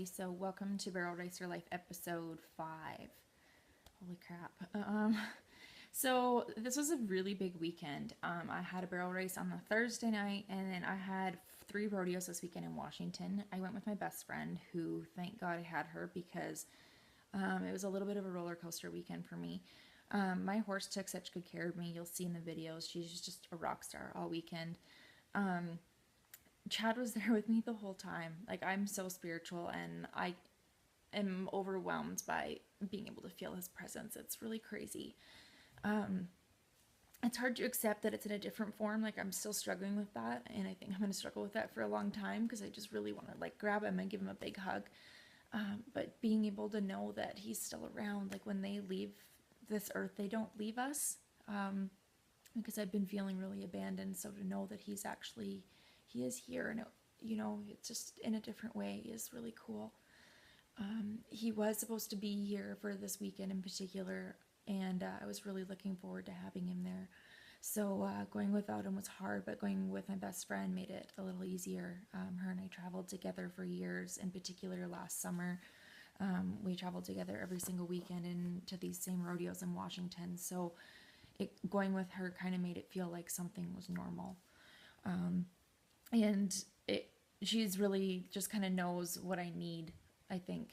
everybody. So welcome to Barrel Racer Life episode 5. Holy crap. So this was a really big weekend. I had a barrel race on the Thursday night, and then I had 3 rodeos this weekend in Washington. I went with my best friend, who, thank God I had her, because it was a little bit of a roller coaster weekend for me. My horse took such good care of me. You'll see in the videos. She's just a rock star all weekend. Chad was there with me the whole time. Like, I'm so spiritual, and I am overwhelmed by being able to feel his presence. It's really crazy. It's hard to accept that it's in a different form. Like, I'm still struggling with that, and I think I'm going to struggle with that for a long time, because I just really want to, like, grab him and give him a big hug. But being able to know that he's still around, like, when they leave this earth, they don't leave us, because I've been feeling really abandoned. So to know that he's actually, he is here, and it's just in a different way is really cool. He was supposed to be here for this weekend in particular, and I was really looking forward to having him there. So going without him was hard, but going with my best friend made it a little easier. Her and I traveled together for years. In particular, last summer, we traveled together every single weekend into these same rodeos in Washington. So going with her kind of made it feel like something was normal. She's really just kind of knows what I need, I think.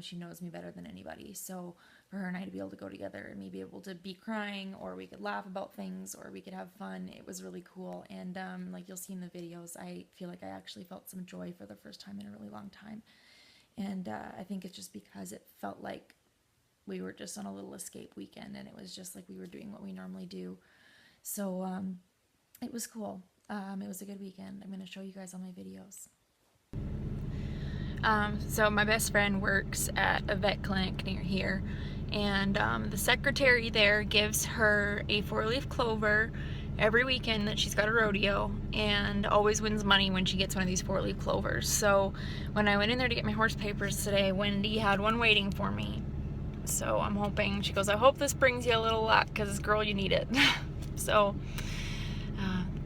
She knows me better than anybody. So for her and I to be able to go together and me be able to be crying, or we could laugh about things, or we could have fun, it was really cool. And like you'll see in the videos, I feel like I actually felt some joy for the first time in a really long time. And I think it's just because it felt like we were just on a little escape weekend, and it was just like we were doing what we normally do. So it was cool. It was a good weekend. I'm going to show you guys all my videos. So my best friend works at a vet clinic near here, and the secretary there gives her a 4-leaf clover every weekend that she's got a rodeo, and always wins money when she gets one of these 4-leaf clovers. So when I went in there to get my horse papers today, Wendy had one waiting for me. So I'm hoping, she goes, I hope this brings you a little luck, because girl, you need it. So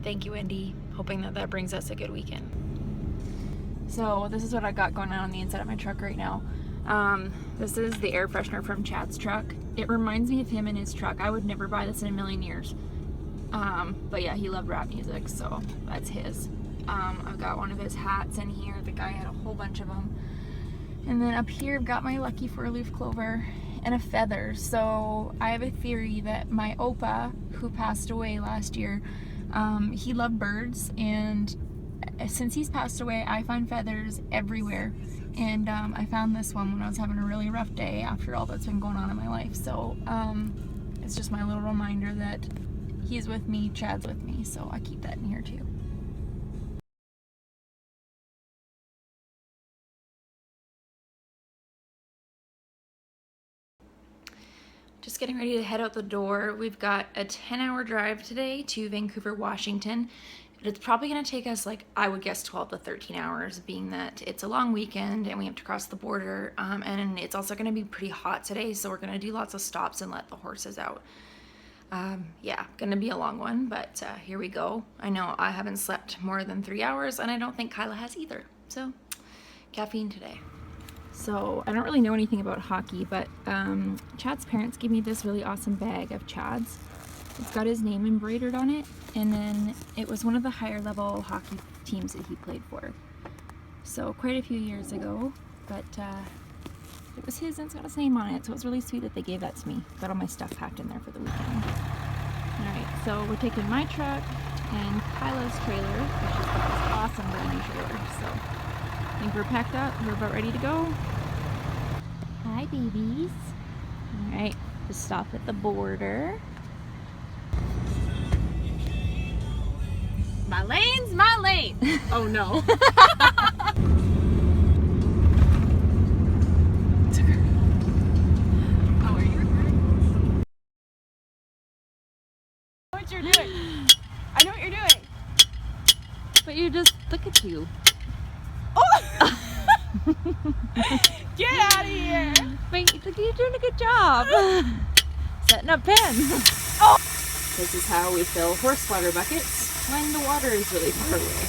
thank you, Wendy. Hoping that brings us a good weekend. So this is what I got going on the inside of my truck right now. This is the air freshener from Chad's truck. It reminds me of him and his truck. I would never buy this in a million years. But yeah, he loved rap music, so that's his. I've got one of his hats in here. The guy had a whole bunch of them. And then up here I've got my lucky 4-leaf clover and a feather. So I have a theory that my Opa, who passed away last year, he loved birds, and since he's passed away, I find feathers everywhere. And I found this one when I was having a really rough day after all that's been going on in my life. So it's just my little reminder that he's with me, Chad's with me, so I keep that in here too. Just getting ready to head out the door. We've got a 10-hour drive today to Vancouver, Washington. But it's probably going to take us, like, I would guess 12 to 13 hours, being that it's a long weekend and we have to cross the border. And it's also going to be pretty hot today, so we're going to do lots of stops and let the horses out. Yeah, going to be a long one, but here we go. I know I haven't slept more than 3 hours, and I don't think Kyla has either. So, caffeine today. So, I don't really know anything about hockey, but Chad's parents gave me this really awesome bag of Chad's. It's got his name embroidered on it, and then it was one of the higher level hockey teams that he played for. So quite a few years ago, but it was his and it's got his name on it, so it was really sweet that they gave that to me. Got all my stuff packed in there for the weekend. Alright, so we're taking my truck and Kyla's trailer, which has got this awesome brand new trailer. So I think we're packed up, we're about ready to go. Hi babies. Alright, just stop at the border. My lane's my lane. Oh no. Oh, are you recording? I know what you're doing. I know what you're doing. But you just, look at you. Oh! Get out of here. Wait, look, you're doing a good job. Setting up pens. Oh! This is how we fill horse water buckets when the water is really far away.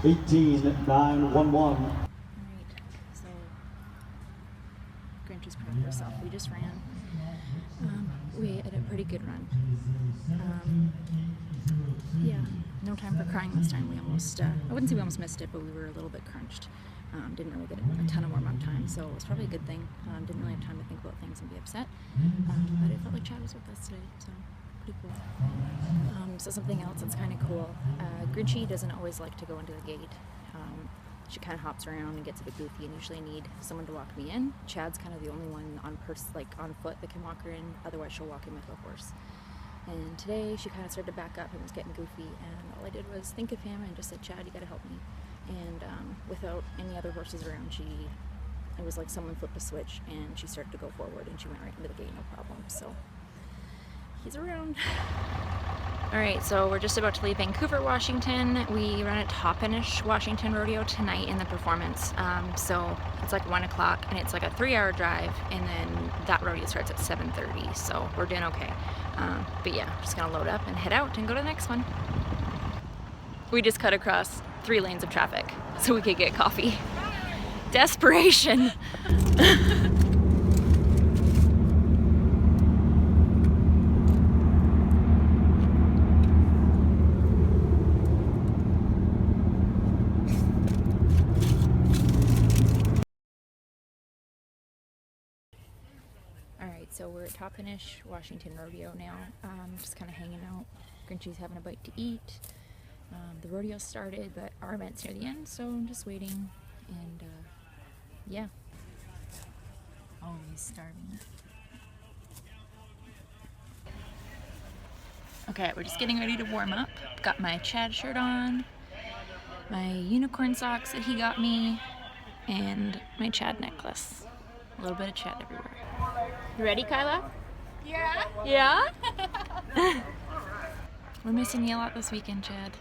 18,911. Alright, so Grinch is proud of herself. We just ran. We had a pretty good run. Yeah, no time for crying this time. We almost, I wouldn't say we almost missed it, but we were a little bit crunched. Didn't really get a ton of warm-up time, so it was probably a good thing. Didn't really have time to think about things and be upset. But it felt like Chad was with us today, so pretty cool. So something else that's kind of cool. Grinchy doesn't always like to go into the gate. She kind of hops around and gets a bit goofy, and usually I need someone to walk me in. Chad's kind of the only one on foot that can walk her in. Otherwise, she'll walk in with a horse. And today she kind of started to back up and was getting goofy, and all I did was think of him and just said, "Chad, you got to help me." And without any other horses around, it was like someone flipped a switch, and she started to go forward, and she went right into the gate, no problem. So he's around. Alright, so we're just about to leave Vancouver, Washington. We run at Toppenish, Washington Rodeo tonight in the performance. So it's like 1 o'clock, and it's like a 3-hour drive, and then that rodeo starts at 7:30, so we're doing okay. But yeah, just gonna load up and head out and go to the next one. We just cut across 3 lanes of traffic so we could get coffee. Desperation! Alright, so we're at Toppenish, Washington Rodeo now. Just kind of hanging out. Grinchy's having a bite to eat. The rodeo started, but our event's near the end, so I'm just waiting. And yeah. Always starving. Okay, we're just getting ready to warm up. Got my Chad shirt on, my unicorn socks that he got me, and my Chad necklace. A little bit of Chad everywhere. You ready, Kyla? Yeah? Yeah? We're missing you a lot this weekend, Chad.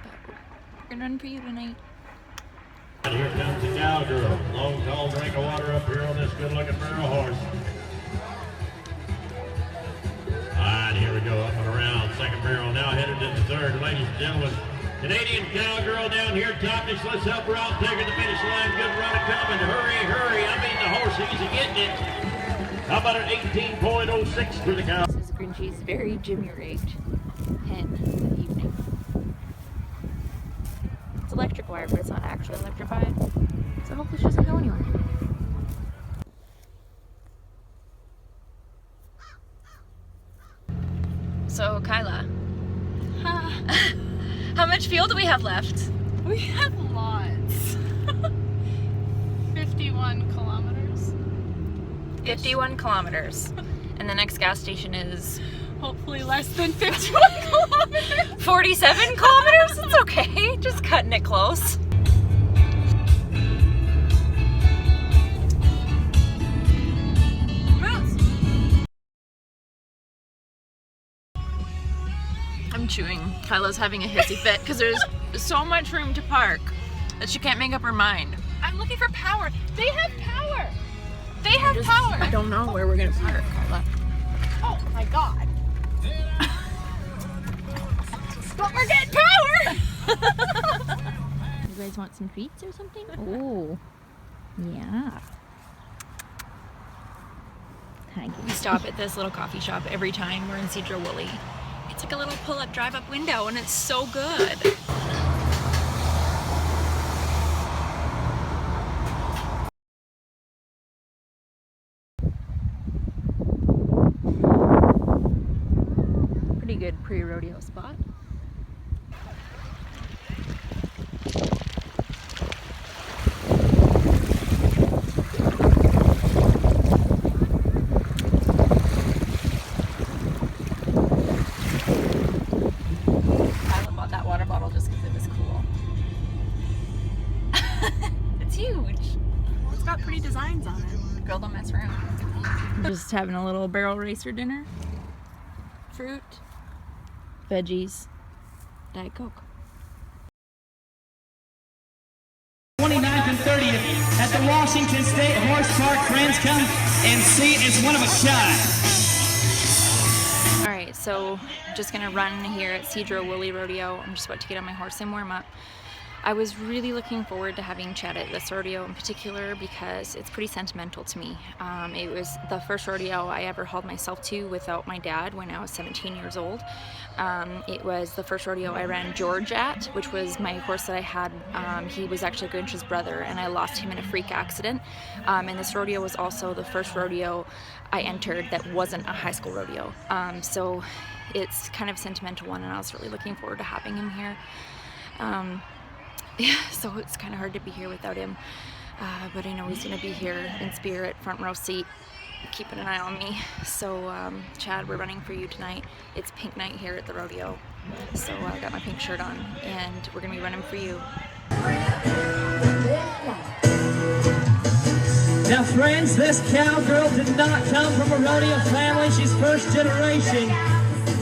But we're gonna run for you tonight. And here comes the cowgirl. Long, tall drink of water up here on this good-looking barrel horse. All right, here we go, up and around. Second barrel now headed to the third. Ladies and gentlemen, Canadian cowgirl down here, Toppenish. Let's help her out, take her to the finish line. Good run coming. Hurry, hurry. I mean, the horse easy getting it. How about an 18.06 for the cow? This is Grinchy's very Jimmy-rigged hen for the evening. It's electric wire, but it's not actually electrified. So hopefully she doesn't go anywhere. So, Kyla. How much fuel do we have left? We have lots. 51 kilometers. 51 kilometers. And the next gas station is Hopefully less than 51 kilometers. 47 kilometers? It's okay. Just cutting it close. I'm chewing. Kyla's having a hissy fit because there's so much room to park that she can't make up her mind. I'm looking for power. They have power. They have power. I don't know where we're gonna park, Kyla. Oh my god. But we're getting power. You guys want some treats or something? Oh, yeah. Hi. We stop at this little coffee shop every time we're in Sedro Woolley. It's like a little pull-up, drive-up window, and it's so good. Pretty good pre-rodeo spot. Pretty designs on it. Girl, don't mess around. Just having a little barrel racer dinner. Fruit, veggies, Diet Coke. 29th and 30th at the Washington State Horse Park. Friends, come and see. It's one of a kind. Alright, so just gonna run here at Sedro Woolley Rodeo. I'm just about to get on my horse and warm up. I was really looking forward to having Chad at this rodeo in particular because it's pretty sentimental to me. It was the first rodeo I ever hauled myself to without my dad when I was 17 years old. It was the first rodeo I ran George at, which was my horse that I had. He was actually Grinch's brother, and I lost him in a freak accident. And this rodeo was also the first rodeo I entered that wasn't a high school rodeo. So it's kind of a sentimental one, and I was really looking forward to having him here. Yeah, so it's kind of hard to be here without him, but I know he's going to be here in spirit, front row seat, keeping an eye on me. So Chad, we're running for you tonight. It's pink night here at the rodeo, so I got my pink shirt on, and we're going to be running for you. Now friends, this cowgirl did not come from a rodeo family. She's first generation,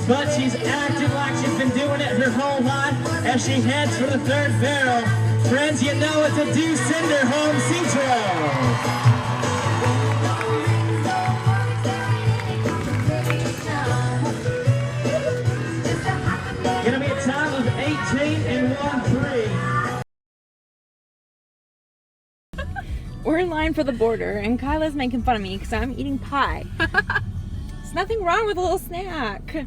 but she's acting like she's been doing it her whole life as she heads for the third barrel. Friends, you know it's a do cinder home Sedro. Gonna be a time of 18 and 1-3. We're in line for the border, and Kyla's making fun of me because I'm eating pie. There's nothing wrong with a little snack.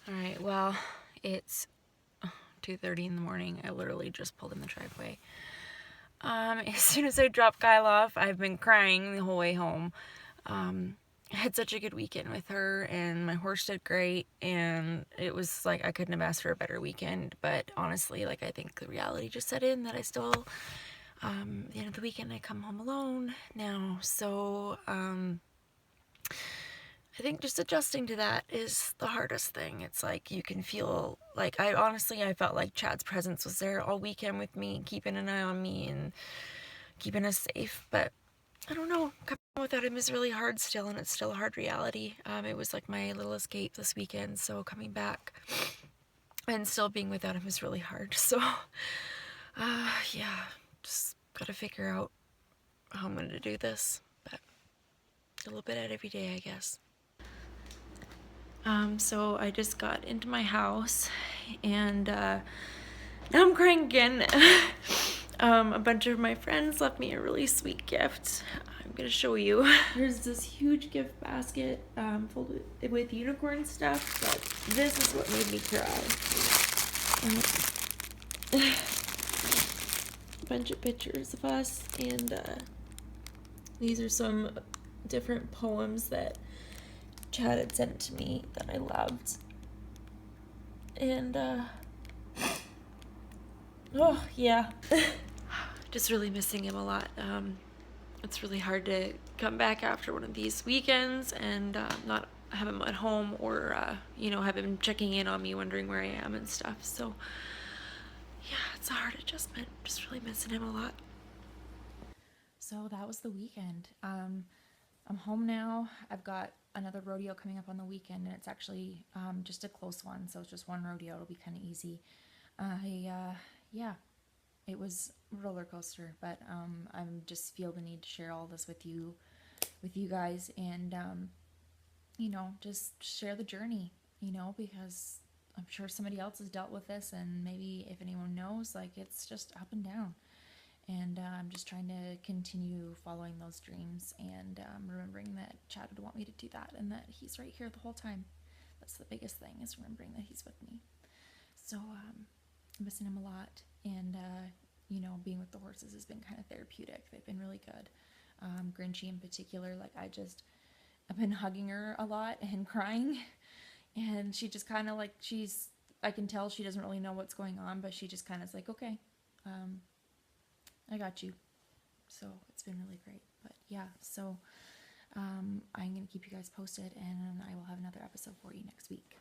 Alright, well, it's 2:30 in the morning. I literally just pulled in the driveway. As soon as I dropped Kyla off, I've been crying the whole way home. I had such a good weekend with her, and my horse did great, and it was like I couldn't have asked for a better weekend. But honestly, like, I think the reality just set in that I still, at the end of the weekend, I come home alone now. So I think just adjusting to that is the hardest thing. It's like you can feel like I felt like Chad's presence was there all weekend with me, keeping an eye on me and keeping us safe. But I don't know, coming without him is really hard still, and it's still a hard reality. It was like my little escape this weekend, so coming back and still being without him is really hard. So yeah, just gotta figure out how I'm gonna do this, but a little bit at every day, I guess. So I just got into my house, and now I'm crying again. A bunch of my friends left me a really sweet gift. I'm gonna show you. There's this huge gift basket filled with unicorn stuff, but this is what made me cry. A bunch of pictures of us, and these are some different poems that Chad had sent to me that I loved. And oh yeah. Just really missing him a lot. It's really hard to come back after one of these weekends and not have him at home, or have him checking in on me, wondering where I am and stuff. So yeah, it's a hard adjustment. Just really missing him a lot. So that was the weekend. I'm home now. I've got another rodeo coming up on the weekend, and it's actually just a close one, so it's just one rodeo. It'll be kind of easy. Yeah, it was a roller coaster, but I just feel the need to share all this with you guys, and just share the journey, because I'm sure somebody else has dealt with this, and maybe if anyone knows, like, it's just up and down. And I'm just trying to continue following those dreams, and remembering that Chad would want me to do that, and that he's right here the whole time. That's the biggest thing, is remembering that he's with me. So I'm missing him a lot, and being with the horses has been kind of therapeutic. They've been really good. Grinchy in particular, like, I've been hugging her a lot and crying, and she just kind of like, I can tell she doesn't really know what's going on, but she just kind of is like, okay, I got you. So it's been really great. But yeah, so I'm going to keep you guys posted, and I will have another episode for you next week.